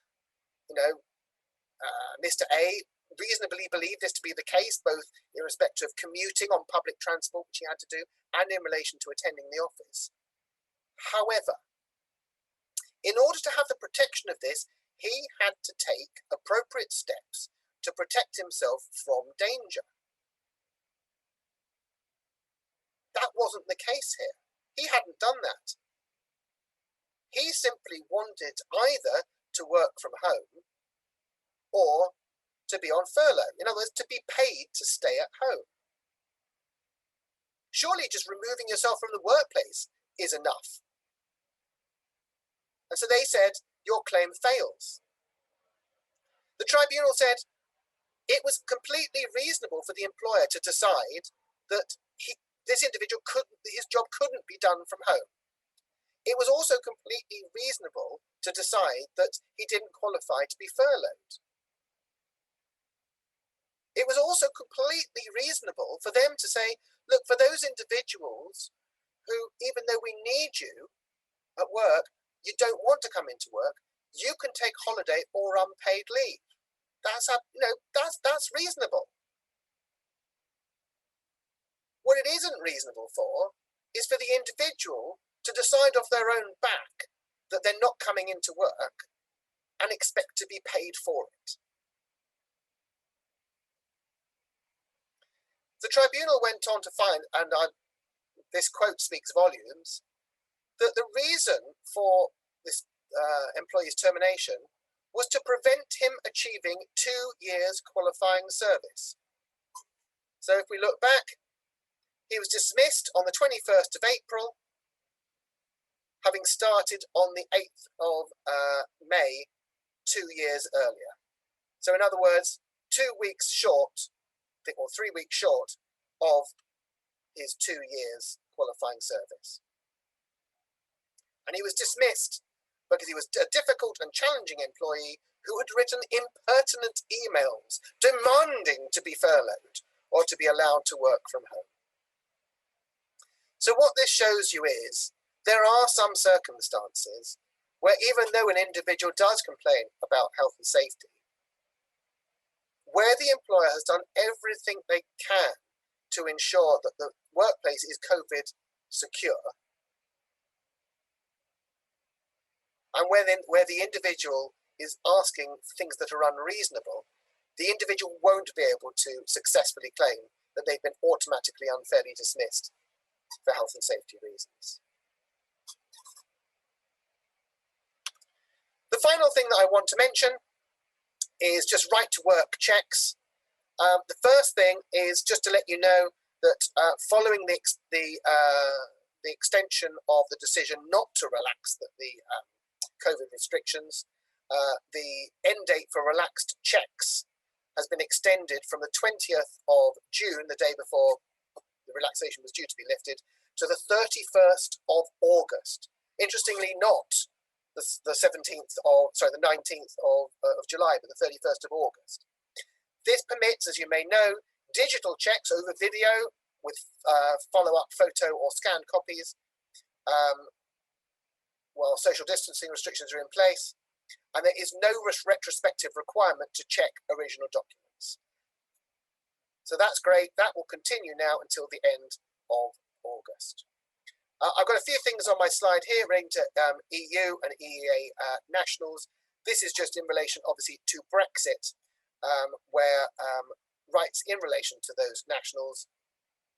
Mr. A reasonably believed this to be the case, both in respect of commuting on public transport, which he had to do, and in relation to attending the office. However, in order to have the protection of this, he had to take appropriate steps to protect himself from danger. That wasn't the case here. He hadn't done that. He simply wanted either to work from home or to be on furlough. In other words, to be paid to stay at home. Surely just removing yourself from the workplace is enough. And so they said, your claim fails. The tribunal said it was completely reasonable for the employer to decide that this individual his job couldn't be done from home. It was also completely reasonable to decide that he didn't qualify to be furloughed. It was also completely reasonable for them to say, look, for those individuals who, even though we need you at work, you don't want to come into work, you can take holiday or unpaid leave. That's reasonable. What it isn't reasonable for is for the individual to decide off their own back that they're not coming into work and expect to be paid for it. The tribunal went on to find, and this quote speaks volumes, that the reason for this employee's termination was to prevent him achieving 2 years qualifying service. So if we look back, he was dismissed on the 21st of April, having started on the 8th of May 2 years earlier. So in other words, 2 weeks short, or 3 weeks short of his 2 years qualifying service. And he was dismissed because he was a difficult and challenging employee who had written impertinent emails demanding to be furloughed or to be allowed to work from home. So what this shows you is there are some circumstances where even though an individual does complain about health and safety, where the employer has done everything they can to ensure that the workplace is COVID secure, and where the individual is asking things that are unreasonable, the individual won't be able to successfully claim that they've been automatically unfairly dismissed for health and safety reasons. The final thing that I want to mention is just right to work checks. The first thing is just to let you know that following the extension of the decision not to relax the COVID restrictions, the end date for relaxed checks has been extended from the 20th of June, the day before the relaxation was due to be lifted, to the 31st of August. Interestingly, not the 17th of, sorry, the 19th of July, but the 31st of August. This permits, as you may know, digital checks over video with follow-up photo or scanned copies while social distancing restrictions are in place, and there is no retrospective requirement to check original documents. So that's great. That will continue now until the end of August. I've got a few things on my slide here relating to EU and EEA nationals. This is just in relation, obviously, to Brexit, where rights in relation to those nationals,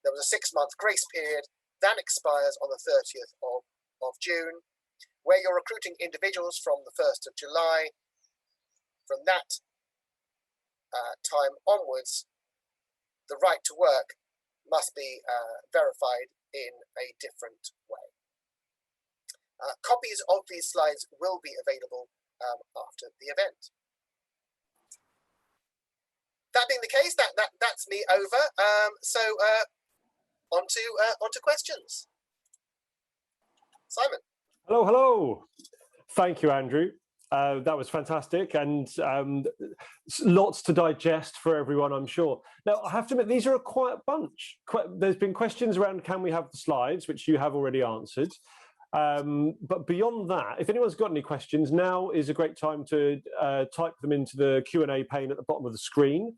there was a 6-month grace period that expires on the 30th of June, where you're recruiting individuals from the 1st of July. From that time onwards, the right to work must be verified in a different way. Copies of these slides will be available after the event. That being the case, that's me over. So on to questions. Simon. Hello, hello. Thank you, Andrew. That was fantastic, and lots to digest for everyone, I'm sure. Now, I have to admit, these are a quiet bunch. There's been questions around, can we have the slides, which you have already answered. But beyond that, if anyone's got any questions, now is a great time to type them into the Q&A pane at the bottom of the screen.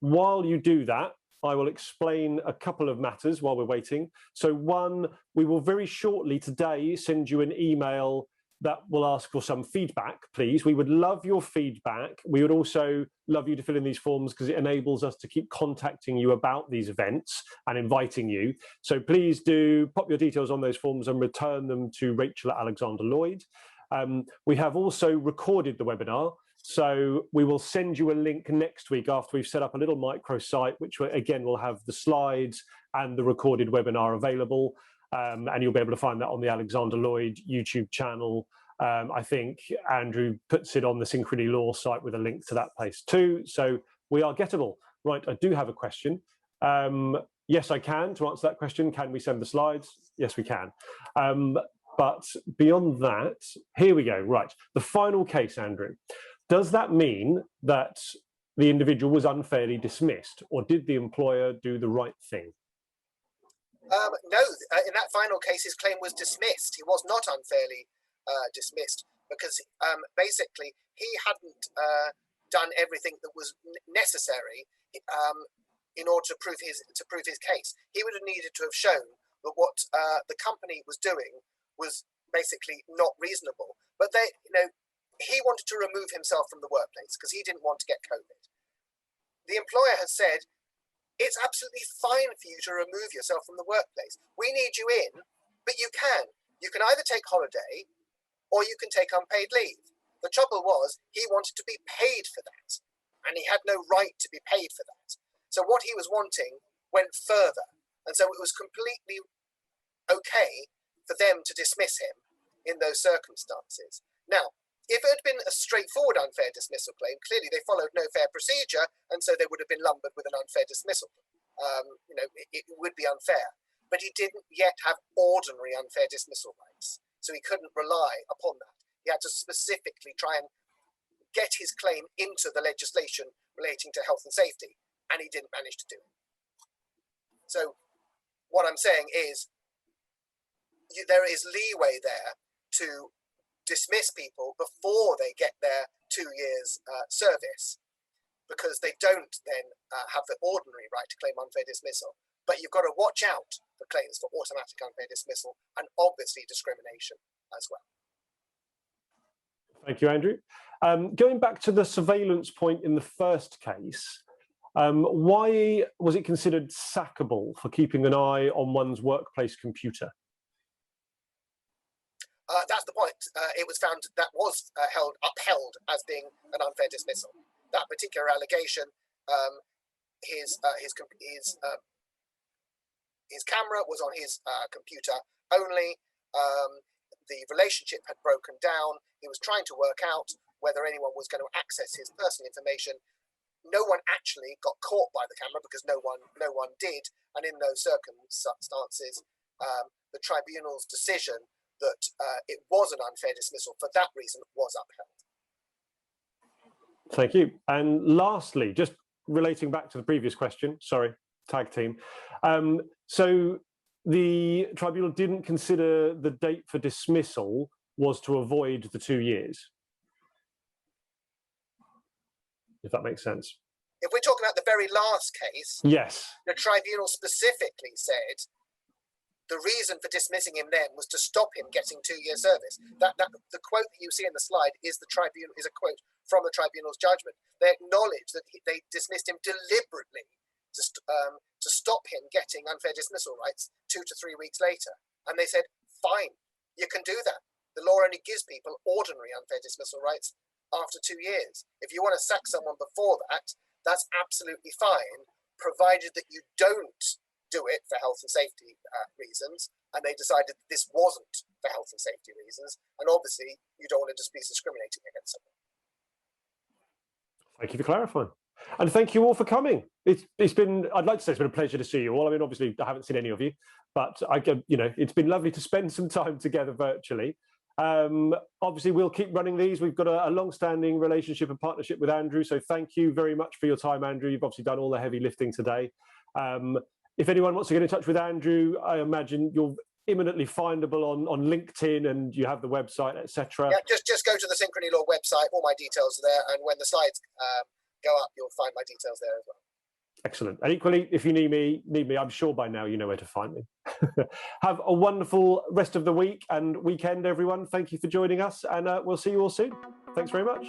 While you do that, I will explain a couple of matters while we're waiting. So one, we will very shortly today send you an email that will ask for some feedback, please. We would love your feedback. We would also love you to fill in these forms because it enables us to keep contacting you about these events and inviting you. So please do pop your details on those forms and return them to Rachel at Alexander Lloyd. We have also recorded the webinar. So we will send you a link next week after we've set up a little microsite, which again will have the slides and the recorded webinar available. And you'll be able to find that on the Alexander Lloyd YouTube channel. I think Andrew puts it on the Synchrony Law site with a link to that place too. So we are gettable. Right, I do have a question. Yes, I can. To answer that question, can we send the slides? Yes, we can. But beyond that, here we go. Right, the final case, Andrew. Does that mean that the individual was unfairly dismissed, or did the employer do the right thing? No, in that final case, his claim was dismissed. He was not unfairly dismissed because basically he hadn't done everything that was necessary in order to prove his case. He would have needed to have shown that what the company was doing was basically not reasonable. But he wanted to remove himself from the workplace because he didn't want to get COVID. The employer has said, it's absolutely fine for you to remove yourself from the workplace. We need you in, but you can. You can either take holiday or you can take unpaid leave. The trouble was he wanted to be paid for that, and he had no right to be paid for that. So what he was wanting went further, and so it was completely okay for them to dismiss him in those circumstances. Now, if it had been a straightforward unfair dismissal claim, clearly they followed no fair procedure, and so they would have been lumbered with an unfair dismissal. It would be unfair. But he didn't yet have ordinary unfair dismissal rights, so he couldn't rely upon that. He had to specifically try and get his claim into the legislation relating to health and safety, and he didn't manage to do it. So what I'm saying is there is leeway there to dismiss people before they get their 2 years service, because they don't then have the ordinary right to claim unfair dismissal. But you've got to watch out for claims for automatic unfair dismissal and obviously discrimination as well. Thank you, Andrew. Going back to the surveillance point in the first case, why was it considered sackable for keeping an eye on one's workplace computer? That's the point. It was found that was upheld as being an unfair dismissal. That particular allegation his camera was on his computer only. The relationship had broken down. He was trying to work out whether anyone was going to access his personal information. No one actually got caught by the camera because no one did. And in those circumstances, the tribunal's decision that it was an unfair dismissal for that reason was upheld. Thank you. And lastly, just relating back to the previous question, sorry, tag team. So the tribunal didn't consider the date for dismissal was to avoid the 2 years, if that makes sense. If we're talking about the very last case, yes, the tribunal specifically said the reason for dismissing him then was to stop him getting 2 year service. The quote that you see in the slide is a quote from the tribunal's judgment. They acknowledge that they dismissed him deliberately to stop him getting unfair dismissal rights 2 to 3 weeks later. And they said, fine, you can do that. The law only gives people ordinary unfair dismissal rights after 2 years. If you want to sack someone before that, that's absolutely fine, provided that you don't do it for health and safety reasons. And they decided that this wasn't for health and safety reasons. And obviously, you don't want to just be discriminating against someone. Thank you for clarifying. And thank you all for coming. It's been, I'd like to say it's been a pleasure to see you all. I mean, obviously, I haven't seen any of you, but it's been lovely to spend some time together virtually. Obviously, we'll keep running these. We've got a long-standing relationship and partnership with Andrew, so thank you very much for your time, Andrew. You've obviously done all the heavy lifting today. If anyone wants to get in touch with Andrew, I imagine you're imminently findable on LinkedIn, and you have the website, etc. Yeah, just go to the Synchrony Law website. All my details are there, and when the slides go up, you'll find my details there as well. Excellent. And equally, if you need me, I'm sure by now you know where to find me. Have a wonderful rest of the week and weekend, everyone. Thank you for joining us, and we'll see you all soon. Thanks very much.